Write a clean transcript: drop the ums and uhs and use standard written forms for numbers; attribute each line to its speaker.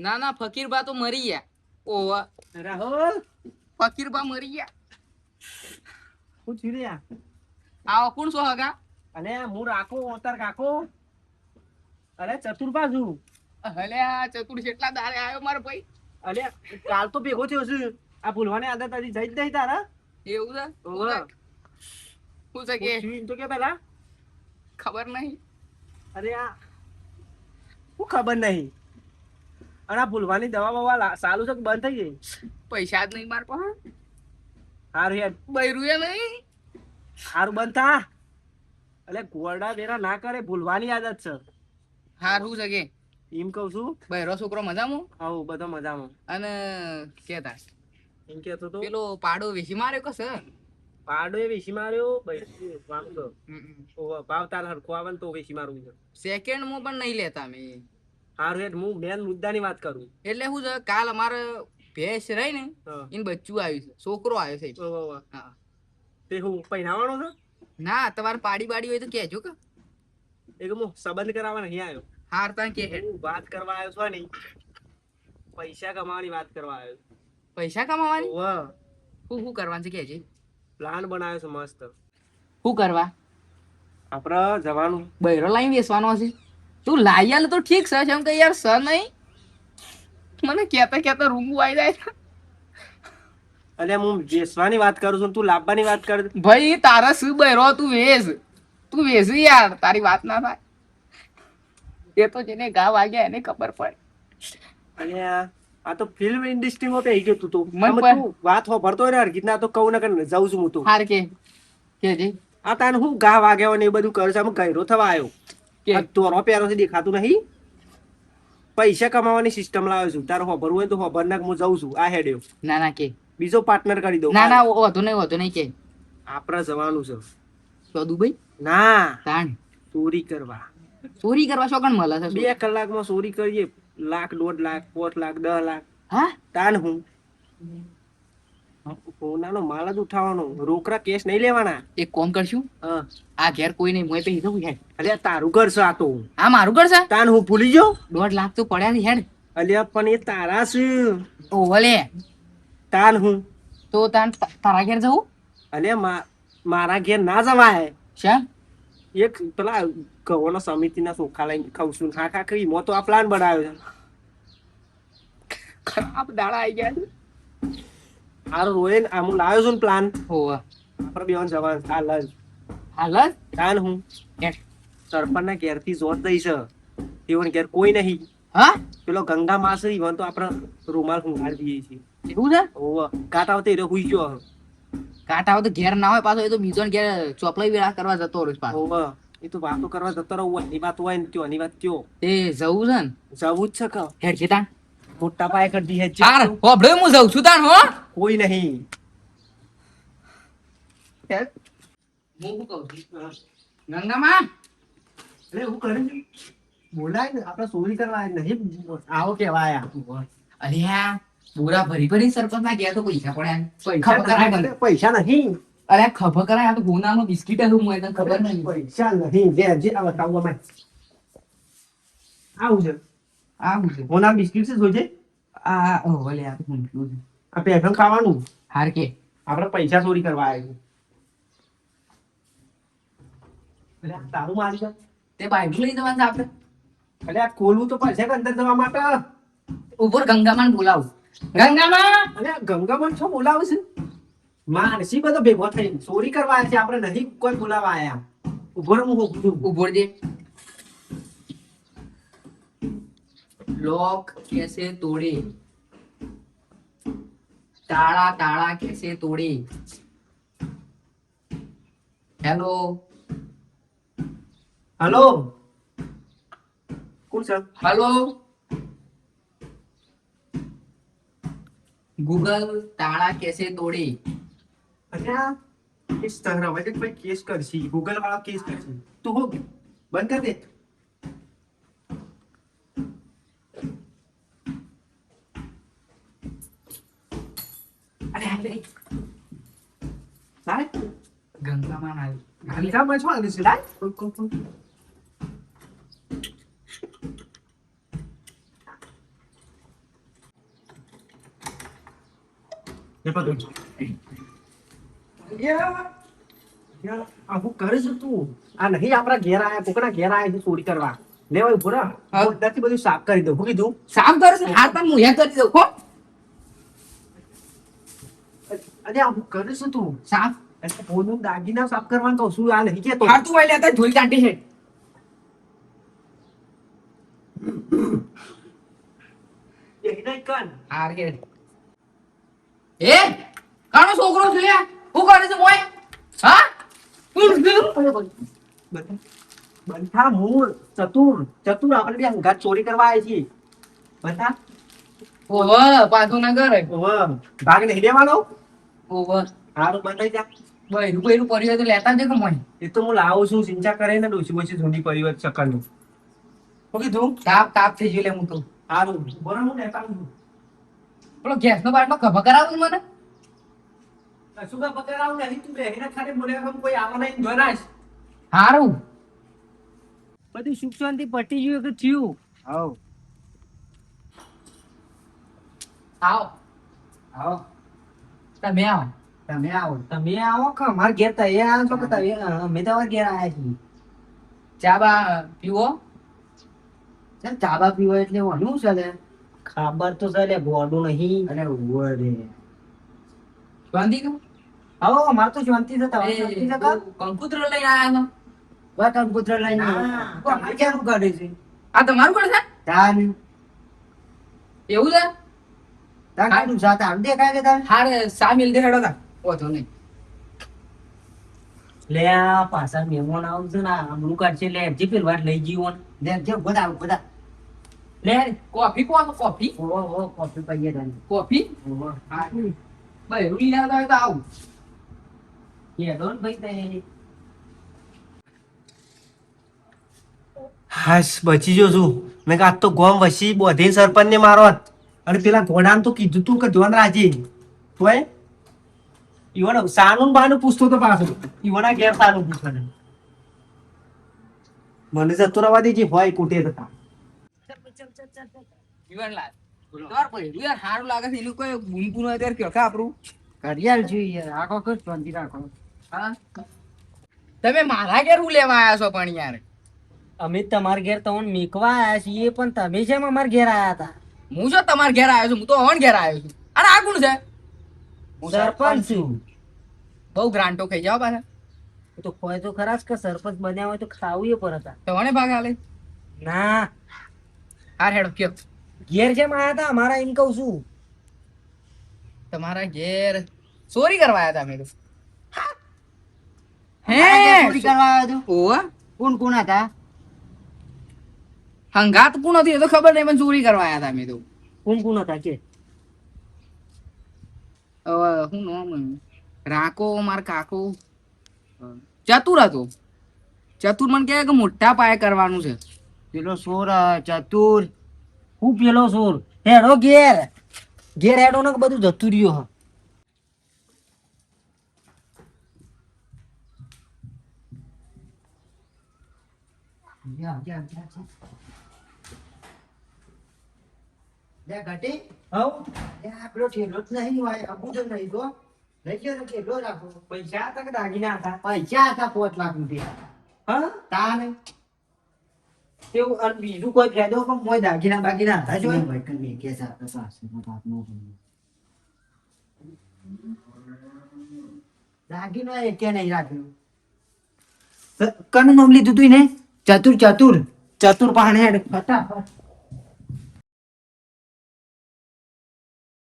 Speaker 1: ના ના ફકીરબા તો મરી ગયા. ઓવા
Speaker 2: રાહુલ
Speaker 1: ફકીરબા મરી ગયા.
Speaker 2: હું છીર્યા
Speaker 1: આ કોણ છો હગા?
Speaker 2: અને હું રાખો ઓતર કાકો. અરે ચતુર બાજુ
Speaker 1: હલે આ ચતુર કેટલા દારે આવ્યો મારો ભાઈ.
Speaker 2: અરે કાલ તો ભેગો થયો છું. આ ભૂલવાની આદત હજી જઈ જ નહીં તારા.
Speaker 1: એવું છે?
Speaker 2: ઓવે.
Speaker 1: શું છે કે
Speaker 2: તો કે પેલા
Speaker 1: ખબર નહીં.
Speaker 2: અરે આ હું ખબર નહીં. અને આ ભૂલવાની દવા બવા ચાલુ છે કે બંધ થઈ ગઈ?
Speaker 1: પૈસા જ નહીં માર પાસે.
Speaker 2: હારું યાર
Speaker 1: બૈરું એ નહીં.
Speaker 2: હારું બંધ થા. એટલે ગોરડા બેરા ના કરે, ભૂલવાની આદત છે.
Speaker 1: હાર શું છે કે
Speaker 2: એમ કઉ છું.
Speaker 1: બૈરો છોકરો મજામાં?
Speaker 2: આવું બધા મજામાં.
Speaker 1: અને કેતા
Speaker 2: એમ કેતો તો
Speaker 1: પેલો પાડો વેચી માર્યો કે સર?
Speaker 2: પાડો એ વેચી માર્યો. ભાવ તાર હરખો આવે ને તો વેચી મારવું છે.
Speaker 1: સેકન્ડ માં પણ નહીં લેતા મેં.
Speaker 2: હારું યાર હું મેન મુદ્દાની વાત કરું.
Speaker 1: એટલે શું છે કાલ અમારે ભેંસ રહી ને
Speaker 2: હા.
Speaker 1: એને બચ્ચું આવ્યું છે, છોકરો આવ્યો છે. હા.
Speaker 2: તે હું પહેરાવાનો છે?
Speaker 1: ના તમારે પાડી બાડી હોય તો કહેજો કે.
Speaker 2: એક હું સંબંધ કરાવવા નહીં આવ્યો.
Speaker 1: હાર તા કે
Speaker 2: હું વાત કરવા આવ્યો છું નહીં, પૈસા કમાવાની વાત કરવા આવ્યો.
Speaker 1: પૈસા કમાવાની?
Speaker 2: વાહ,
Speaker 1: શું કરવાનું છે કહેજે.
Speaker 2: પ્લાન બનાવ્યો છે મસ્ત.
Speaker 1: શું કરવા?
Speaker 2: આપણે જવાનું
Speaker 1: બૈરો લાઈન વેચવાનો છે. તું લાઈ આલે તો ઠીક છે, એમ કે યાર સ નહીં મને કહેતા કહેતા રૂંગું આવી જાય.
Speaker 2: અને હું વેચવાની વાત કરું છું, તું લાવવાની વાત કર.
Speaker 1: ભાઈ તારા શું બૈરો, તું વેચ, તું વેચી યાર, તારી વાત ના થાય. એ તો જેને ઘા વાગ્યા એને ખબર પડે.
Speaker 2: અને આ તો ફિલ્મ ઇન્ડસ્ટ્રીમાં પેઈ ગયો તું તો.
Speaker 1: મન
Speaker 2: આમાં
Speaker 1: પર
Speaker 2: તું વાત હોભળતો હોય ને હરગીતના તો કહું ને કે જાઉં છું હું તો.
Speaker 1: હાર કેજે
Speaker 2: આ તાને હું ઘા વાગ્યા હોય ને એ બધું કરે છે. આમાં ગયરો થવા આવ્યો
Speaker 1: કે
Speaker 2: આ તોરો પહેરો છે દેખાતું નહીં. પૈસા કમાવાની સિસ્ટમ લાવ્યો છું. તારે હોભરવું હોય તો હોભર નાખ, હું જાઉં છું. આ હેડ્યો
Speaker 1: ના ના કે
Speaker 2: બીજો પાર્ટનર કરી દઉં.
Speaker 1: ના ના વધુ નહીં કે
Speaker 2: આપણે જવાનું છે.
Speaker 1: તો દુબઈ
Speaker 2: ના,
Speaker 1: તાણ
Speaker 2: ચોરી કરવા.
Speaker 1: ચોરી કરવા શોગન મળે છે?
Speaker 2: 2 કલાકમાં ચોરી કરીએ. લાખ, 1.5 લાખ, 5 લાખ, 10 લાખ.
Speaker 1: હા
Speaker 2: તાન હું સોનાનો માલ જ ઉઠાવવાનો. રોકડા કેશ નહીં લેવાના.
Speaker 1: એક કોમ કરશું,
Speaker 2: હા.
Speaker 1: આ ઘેર કોઈ નહીં, મોય પે જવું હેડ.
Speaker 2: અલ્યા તારું ઘર છે આ તો.
Speaker 1: આ મારું ઘર છે.
Speaker 2: તાન હું ભૂલી ગયો.
Speaker 1: 1.5 લાખ તો પડ્યા છે હેડ.
Speaker 2: અલ્યા પણ એ તારા છે.
Speaker 1: ઓવલે
Speaker 2: તાન હું
Speaker 1: તો તારા ઘેર જવું?
Speaker 2: અલ્યા મારા ઘેર ના જવાય.
Speaker 1: શા?
Speaker 2: એક પેલા ગૌનો સમિતિના ચોખા લઈને ખાઉં છું. ખા કરી મો તો આ પ્લાન બનાવ્યો છે.
Speaker 1: ખરાબ દાડા આવી ગયા છે.
Speaker 2: હારું રોયન આ હું લાવ્યો છું ને પ્લાન.
Speaker 1: હોવા
Speaker 2: આપણે બેન જવાનું હાલ જ.
Speaker 1: હાલ જ
Speaker 2: તાન હું
Speaker 1: હેડ.
Speaker 2: સરપંચના ઘેરથી જોત દઈ છે. તેઓને ઘેર કોઈ નહીં.
Speaker 1: હા
Speaker 2: પેલો ગંગા માસ ઈવન તો આપણે રૂમાલ hunગાડી દઈએ છીએ.
Speaker 1: એવું છે?
Speaker 2: ઓવ કાટ આવતે રે હુઈ ગયો.
Speaker 1: કાંટા તો ઘેર ના હોય પાછો, એ તો બીજો ને ઘેર ચોપલાઈ વેળા કરવા જતો રહે પાછો.
Speaker 2: ઓવ એ તો વાતો કરવા જતો રહું. એની વાત હોય ને ત્યોની વાત ત્યો
Speaker 1: એ જવું છે ને
Speaker 2: જવું જ છે કે
Speaker 1: હેડ છે તાણ.
Speaker 2: મોટા પાયે કરી દી.
Speaker 1: હાર હોભળે હું જઉં છું તાણ. હો
Speaker 2: કોઈ નહીં.
Speaker 1: હેડ હું શું કહું છું ગંગામાં?
Speaker 2: અરે હું કરે બોલાય ને આપણે ચોરી કરવા નહીં આવો કેવાય.
Speaker 1: અલ્યા પૂરા ભરી સરપંચ ના ગયા તો પૈસા પડ્યા.
Speaker 2: પૈસા નહીં.
Speaker 1: અરે ખબર કરાય, આ તો ગુનાનો બિસ્કિટ હતું, મને તને ખબર નહીં.
Speaker 2: પૈસા નહીં. જે આ બતાવો અમે આવું છે.
Speaker 1: આ શું છે?
Speaker 2: હોના બિસ્કિટ છે જોજે.
Speaker 1: આ ઓલે આ તો ઊંધું છે.
Speaker 2: આ પેફમ ખાવાનું.
Speaker 1: હાર કે
Speaker 2: આપણે પૈસા ચોરી કરવા આવ્યા છે. અરે તારું મારી છે.
Speaker 1: તે બાઈક લઈ જવાનું છે આપણે.
Speaker 2: અરે આ ખોલવું તો પડશે કે અંદર જવા માટે.
Speaker 1: ઉપર ગંગામાં બોલાવું. ગંગામાં
Speaker 2: અરે ગંગામાં છો બોલાવે છે? માનસી બધો ભેગો થઈ ચોરી કરવા આવ્યા છે. આપણે નહીં કોઈ બોલાવા આયા. ઉભો રહો, હું
Speaker 1: ઉભો રહેજે. લોક कैसे तोड़े, ताला कैसे तोड़े. હેલો
Speaker 2: હેલો કોણ છે?
Speaker 1: હેલો ગૂગલ તાળા कैसे तोड़े.
Speaker 2: અચ્છા ઇન્સ્ટાગ્રામ પર કોઈ કેસ કરશી. ગૂગલ વાળા કેસ કરશી. તું હો બંધ કર દે.
Speaker 1: અરે
Speaker 2: સારે
Speaker 1: ગંગામાં આવી.
Speaker 2: ગંગામાં છો આવી છે લાય. એ પકડ. આવું કરે છે તું? આ નહીં આપણા ઘેર આયા, કોકના ઘેર આયા છે ચોરી કરવા. લેવાય ઉભો રહો.
Speaker 1: હા.
Speaker 2: અંદરથી બધું સાફ કરી દઉં. શું કીધું?
Speaker 1: સાફ કરે છે હાથ પણ મુહ્યા કરી દઉં હો
Speaker 2: અરે આવું કરે છે તું?
Speaker 1: સાફ
Speaker 2: એટલે ફોનનું દાગીના સાફ કરવાનું કહું છું. આ નહીં કેતો.
Speaker 1: હાથ વાય લેતા ધોઈ કાઢી છે
Speaker 2: એ નહીં કર.
Speaker 1: હાર કે એ કાનો છોકરો છે લ્યા હું કરે છે મોય હા
Speaker 2: બંધા મૂળ ચતુર આપણે બે અંગાત ચોરી કરવા આવ્યા છીએ. બંધા
Speaker 1: ઓવ પાછું ના કરે
Speaker 2: ભાગ નહીં લેવાનો.
Speaker 1: ઓવ
Speaker 2: હારું બંધાઈ જા.
Speaker 1: બૈરું બૈરું પડી તો લેતા જ કે મોય
Speaker 2: એ તો હું લાવું છું સિંચા કરે ને ડોસી બોસી જૂની પરિવાર ચક્કરનું. શું કીધું?
Speaker 1: તાપ થઈ ગયો લે હું તો
Speaker 2: હારું બરાબર હું લેતા આવું છું.
Speaker 1: પેલો ગેસ નો બાટલો ખભા કરાવું મને
Speaker 2: કશું કા પકડ આવું નહીં. તું બેહીને ખાલી બોલ્યા કોઈ આવા નહીં ધોરાશ.
Speaker 1: હારું
Speaker 2: બધું સુખ શાંતિ પટી ગયું કે થયું? હાવ
Speaker 1: આવો
Speaker 2: આવો
Speaker 1: તમે આવો
Speaker 2: તમે આવો કે અમાર ઘેર તૈયાર આવો છો કે તમે અમે તમારા ઘેર આયા છીએ.
Speaker 1: ચા બા પીવો
Speaker 2: ચાલ ચાબા પીવો એટલે ઓનું છે લે? ખબર તો છે લે ગોડું નહીં. અરે ઓવે રે
Speaker 1: શાંતિ નું
Speaker 2: આવો અમાર તો શાંતિ છે. તમારે શાંતિ છે કા?
Speaker 1: કંકુતરો લઈને આયા
Speaker 2: વાત કંકુતરા લઈને અમાર ક્યાં ગાડી છે?
Speaker 1: આ તમારું કોણ છે
Speaker 2: તાન
Speaker 1: એવું છે
Speaker 2: તાન કાઢું સાત આમ દેખાય કે તાન
Speaker 1: હારે સામેલ દેખાડો તા ઓતો નહીં
Speaker 2: લે આ પાછા મહેમાન આવશે ને આમનું કાઢશે. લે જે પેલ વાત લઈ જીવો ને લે જે બધા
Speaker 1: લે કોફી કોણ કોફી
Speaker 2: ઓ કોફી પીએ તને.
Speaker 1: કોફી
Speaker 2: ઓહો
Speaker 1: હા ભાઈ રૂડી ના હોય તો આવું
Speaker 2: એ ડોન ભાઈ તે હાશ બચી જો છું. મેં આજ તો ગોમ વસી બોધી સરપંચ ને મારો અને પેલા ઘોડાને તો કીધું તું કે ધોન રાજી તોય ઈવન સાનું બાનું પૂછતો તો પાછું ઈવના ઘેર સાનું પૂછવાનું. મને જતો રવા દેજે હોય કુટે હતા.
Speaker 1: જીવન લાલ તોર ભાઈ યાર હારું લાગે છે એનું કોઈ બૂમપૂન હોય ત્યારે કયો આપણું
Speaker 2: ઘડિયાળ જોઈએ આખો કર શાંતિ રાખો.
Speaker 1: હા તમે મારા ઘેર હું લેવા આયા છો પણ યાર
Speaker 2: અમે તમારા ઘેર તમને મેકવા આયા છીએ પણ તમે જેમ અમારા ઘેર આયા હતા.
Speaker 1: હું જો તમારા ઘેર આવ્યો છું હું તો અવન ઘેર આવ્યો છું અને આ કોણ છે
Speaker 2: હું સરપંચ છું.
Speaker 1: બહુ ગ્રાન્ટો ખાઈ જાવ પાછા
Speaker 2: તો કોઈ તો ખરા જ કે સરપંચ બન્યા હોય તો ખાવું એ પર હતા.
Speaker 1: તો મને ભાગ આલે
Speaker 2: ના
Speaker 1: હાર હેડો કયો
Speaker 2: ઘેર જેમ આયા હતા અમારા એમ કહું છું.
Speaker 1: તમારા ઘેર ચોરી કરવા આવ્યા હતા અમે તો
Speaker 2: ચોરી કરવા આવ્યા છો?
Speaker 1: ઓવા
Speaker 2: કોણ કોણ હતા?
Speaker 1: હંગાત કોણ હતી એ તો ખબર નહીં પણ ચોરી કરવા આવ્યા હતા અમે તો
Speaker 2: કોણ કોણ હતા કે?
Speaker 1: હવે શું નામ રાકો માર કાકો ચતુર હતો. ચતુર મને કહે કે મોટા પાયે કરવાનું છે.
Speaker 2: પેલો સોર ચતુર હું પેલો સોર હેડો ઘેર હેડો ને બધું જતું રહ્યું. પૈસા હતા કે દાગીના હતા? પૈસા હતા 5 લાખ રૂપિયા. હા તાને તેવું અને બીજું કોઈ ફાયદો પણ મોય દાગીના બાગીના હતા જો દાગીનો એકે નહીં રાખ્યું. કનું નામ લીધું તું ને? ચતુર પાણે હેડ ફટાફટ